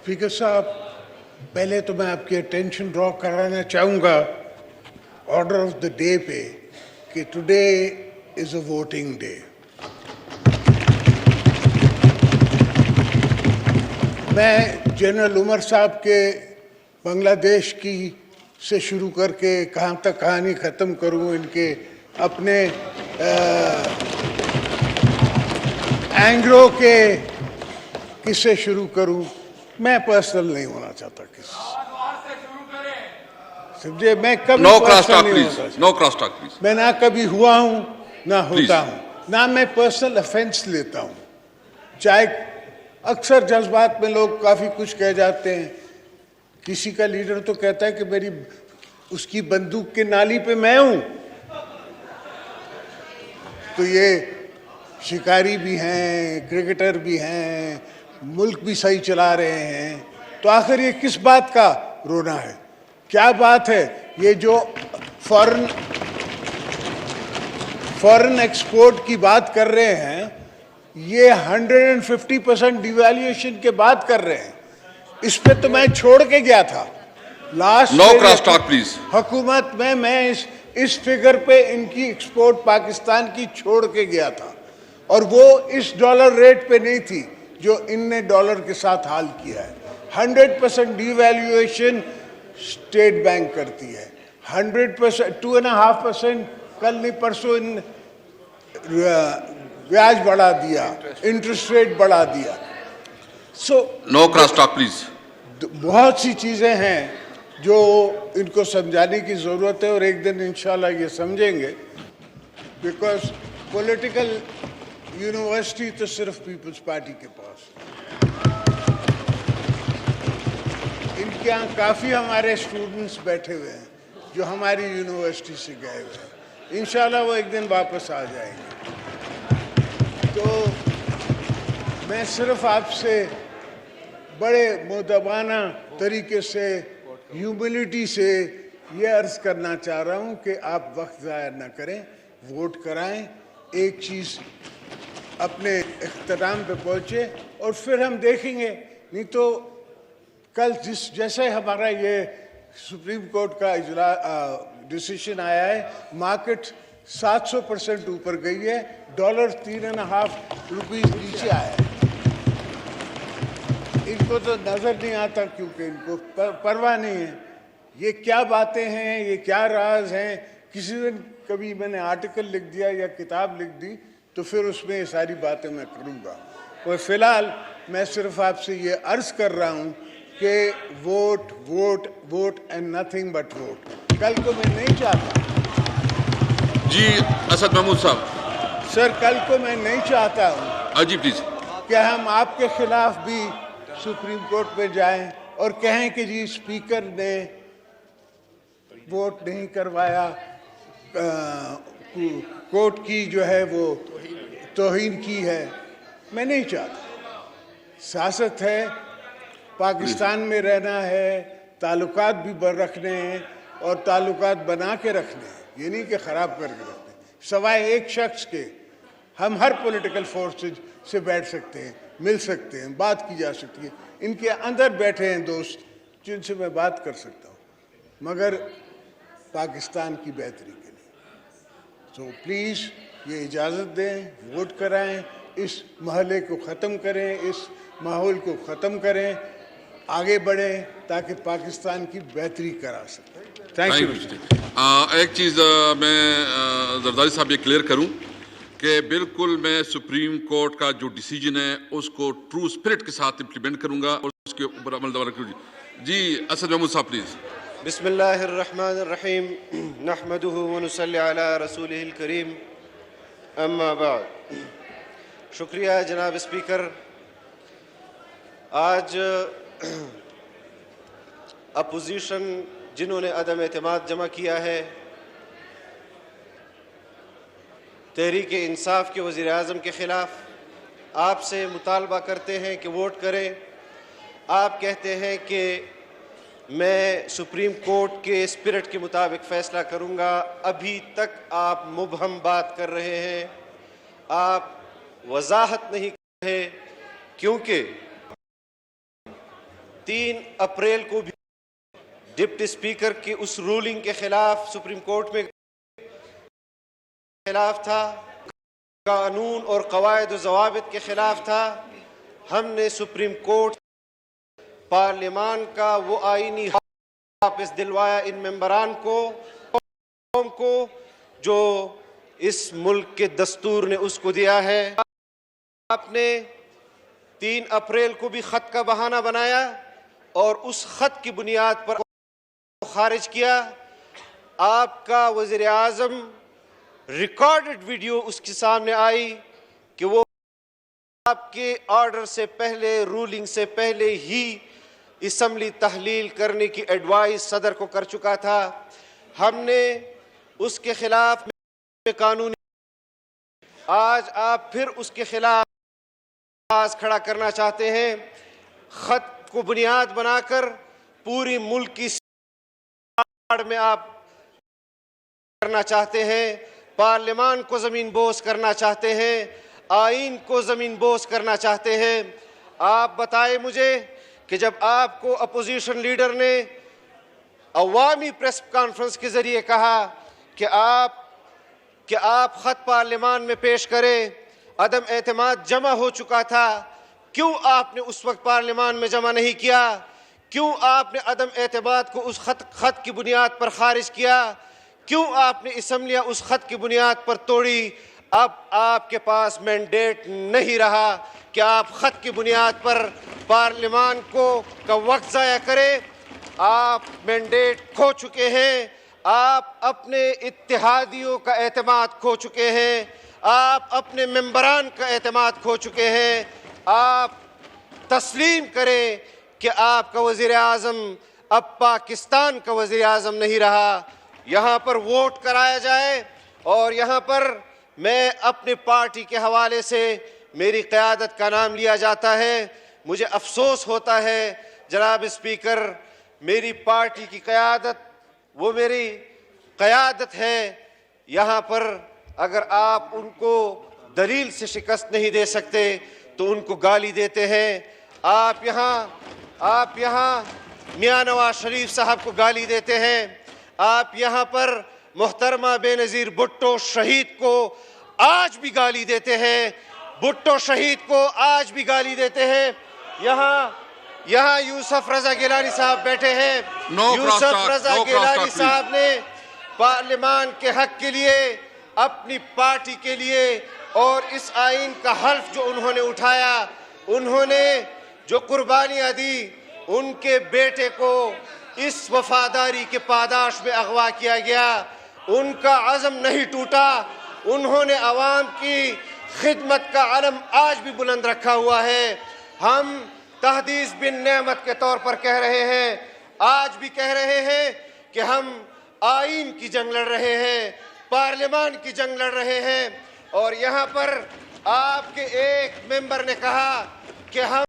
Speaker साहब, पहले तो मैं आपकी अटेंशन ड्रॉ कराना चाहूँगा ऑर्डर ऑफ द डे पे कि today is a voting day. मैं जनरल उमर साहब के बांग्लादेश की से शुरू करके कहाँ तक कहानी ख़त्म करूँ, इनके अपने एंग्रो के किससे शुरू करूँ। मैं पर्सनल नहीं होना चाहता किसी समझे। मैं कभी नो क्रॉस पर्सनल टॉक नहीं प्लीज, होता। No cross talk please. मैं ना कभी हुआ हूँ ना होता Please. हूँ, ना मैं पर्सनल ऑफेंस लेता हूँ। चाहे अक्सर जज्बात में लोग काफ़ी कुछ कह जाते हैं। किसी का लीडर तो कहता है कि मेरी उसकी बंदूक के नाली पे मैं हूँ, तो ये शिकारी भी हैं, क्रिकेटर भी हैं, मुल्क भी सही चला रहे हैं, तो आखिर ये किस बात का रोना है? क्या बात है? ये जो फॉरेन एक्सपोर्ट की बात कर रहे हैं, ये 150% डिवैल्यूएशन के बात कर रहे हैं। इस पे तो मैं छोड़ के गया था last no cross talk please. हुकूमत में। मैं इस फिगर पे इनकी एक्सपोर्ट पाकिस्तान की छोड़ के गया था, और वो इस डॉलर रेट पे नहीं थी जो इनने डॉलर के साथ हाल किया है। 100% डिवैल्यूएशन स्टेट बैंक करती है। 100%, 2.5% कल नहीं परसों इन ब्याज बढ़ा दिया, इंटरेस्ट रेट बढ़ा दिया। No cross talk please. बहुत सी चीज़ें हैं जो इनको समझाने की ज़रूरत है, और एक दिन इंशाल्लाह ये समझेंगे। बिकॉज पॉलिटिकल यूनिवर्सिटी तो सिर्फ पीपल्स पार्टी के पास। इनके यहाँ काफ़ी हमारे स्टूडेंट्स बैठे हुए हैं जो हमारी यूनिवर्सिटी से गए हुए हैं। इंशाल्लाह वो एक दिन वापस आ जाएंगे। तो मैं सिर्फ आपसे बड़े मुद्दबाना तरीके से, ह्यूमिलिटी से ये अर्ज़ करना चाह रहा हूँ कि आप वक्त ज़ाया न करें, वोट कराएं, एक चीज़ अपने इख्तिताम पे पहुँचे, और फिर हम देखेंगे। नहीं तो कल जैसे हमारा ये सुप्रीम कोर्ट का डिसीजन आया है, मार्केट 700% ऊपर गई है, डॉलर 3.5 रुपीज़ नीचे आया है। इनको तो नज़र नहीं आता क्योंकि इनको परवाह नहीं है। ये क्या बातें हैं, ये क्या राज हैं। किसी दिन कभी मैंने आर्टिकल लिख दिया या किताब लिख दी तो फिर उसमें ये सारी बातें मैं करूँगा। और फ़िलहाल मैं सिर्फ आपसे ये अर्ज़ कर रहा हूँ कि vote vote vote and nothing but vote. कल को मैं नहीं चाहता जी असद महमूद साहब। सर, कल को मैं नहीं चाहता हूँ जी प्लीज। कि हम आपके खिलाफ भी सुप्रीम कोर्ट में जाएं और कहें कि जी स्पीकर ने वोट नहीं करवाया, कोर्ट की जो है वो तौहीन की है। मैं नहीं चाहता। सियासत है, पाकिस्तान में रहना है, ताल्लुकात भी रखने हैं और ताल्लुकात बना के रखने हैं, ये नहीं कि ख़राब करके रखने हैं। सवाए एक शख्स के हम हर पॉलिटिकल फोर्सेज से बैठ सकते हैं, मिल सकते हैं, बात की जा सकती है। इनके अंदर बैठे हैं दोस्त जिनसे मैं बात कर सकता हूँ, मगर पाकिस्तान की बेहतरी के लिए। तो प्लीज़ ये इजाज़त दें, वोट कराएं, इस महले को ख़त्म करें, इस माहौल को ख़त्म करें, आगे बढ़ें ताकि पाकिस्तान की बेहतरी करा सकें। Thank you. एक चीज़ मैं जरदारी साहब ये क्लियर करूं कि बिल्कुल मैं सुप्रीम कोर्ट का जो डिसीजन है उसको ट्रू स्पिरिट के साथ इम्प्लीमेंट करूंगा और उसके ऊपर अमल दवारा करूँगी। जी असद महमूद साहब प्लीज़। बिस्मिल्लाहिर्रहमानिर्रहीम, नहमदुहु व नुसल्ली अला रसूलिहिल करीम, अम्मा बाद। शुक्रिया जनाब स्पीकर। आज अपोजिशन जिन्होंने अदम एतमाद जमा किया है, तहरीक इंसाफ के वज़ीर आज़म के ख़िलाफ़ आपसे मुतालबा करते हैं कि वोट करें। आप कहते हैं कि मैं सुप्रीम कोर्ट के स्पिरिट के मुताबिक फ़ैसला करूंगा। अभी तक आप मुबहम बात कर रहे हैं, आप वजाहत नहीं कर रहे, क्योंकि 3 अप्रैल को भी डिप्टी स्पीकर की उस रूलिंग के खिलाफ सुप्रीम कोर्ट में खिलाफ था, कानून और कवायद व ज़वाबित के खिलाफ था। हमने सुप्रीम कोर्ट पार्लियामान का वो आईनी वापस दिलवाया इन मेंबरान को जो इस मुल्क के दस्तूर ने उसको दिया है। आपने 3 अप्रैल को भी खत का बहाना बनाया और उस खत की बुनियाद पर खारिज किया। आपका वज़ीर आज़म रिकॉर्डेड वीडियो उसके सामने आई कि वो आपके ऑर्डर से पहले, रूलिंग से पहले ही असम्बली तहलील करने की एडवाइस सदर को कर चुका था। हमने उसके खिलाफ कानूनी, आज आप फिर उसके खिलाफ आवाज़ खड़ा करना चाहते हैं। खत को बुनियाद बनाकर पूरी मुल्क की में आप करना चाहते हैं, पार्लियामान को ज़मीन बोस करना चाहते हैं, आइन को ज़मीन बोस करना चाहते हैं। आप बताएं मुझे कि जब आपको अपोजिशन लीडर ने अवामी प्रेस कॉन्फ्रेंस के ज़रिए कहा कि आप ख़त पार्लियामान में पेश करें, अदम एतमाद जमा हो चुका था, क्यों आपने उस वक्त पार्लियामान में जमा नहीं किया? क्यों आपने अदम एतमाद को उस खत की बुनियाद पर खारिज किया? क्यों आपने असम्बलियाँ उस खत की बुनियाद पर तोड़ी? अब आपके पास मैंडेट नहीं रहा कि आप खत की बुनियाद पर पार्लियामान का वक्त ज़ाया करें। आप मैंडेट खो चुके हैं, आप अपने इत्तेहादियों का एतमाद खो चुके हैं, आप अपने मेंबरान का एतमाद खो चुके हैं। आप तस्लीम करें कि आपका वज़ीर आज़म अब पाकिस्तान का वज़ीर आज़म नहीं रहा। यहाँ पर वोट कराया जाए और यहाँ पर मैं अपनी पार्टी के हवाले से मेरी क़यादत का नाम लिया जाता है। मुझे अफसोस होता है जनाब स्पीकर, मेरी पार्टी की क़यादत वो मेरी क़यादत है। यहाँ पर अगर आप उनको दलील से शिकस्त नहीं दे सकते तो उनको गाली देते हैं। आप यहाँ मियां नवाज शरीफ साहब को गाली देते हैं। आप यहाँ पर मोहतरमा बेनज़ीर भुट्टो शहीद को आज भी गाली देते हैं। भुट्टो शहीद को आज भी गाली देते हैं। यहाँ यूसुफ रज़ा गिलानी साहब बैठे हैं। यूसुफ रज़ा गिलानी साहब ने पार्लियामान के हक के लिए, अपनी पार्टी के लिए और इस आइन का हल्फ जो उन्होंने उठाया, उन्होंने जो कुर्बानियाँ दी, उनके बेटे को इस वफादारी के पादाश में अगवा किया गया। उनका अज़म नहीं टूटा। उन्होंने आवाम की खिदमत का अलम आज भी बुलंद रखा हुआ है। हम तहदीस बिन नेमत के तौर पर कह रहे हैं, आज भी कह रहे हैं कि हम आइन की जंग लड़ रहे हैं, पार्लियामान की जंग लड़ रहे हैं। और यहाँ पर आपके एक मेंबर ने कहा कि हम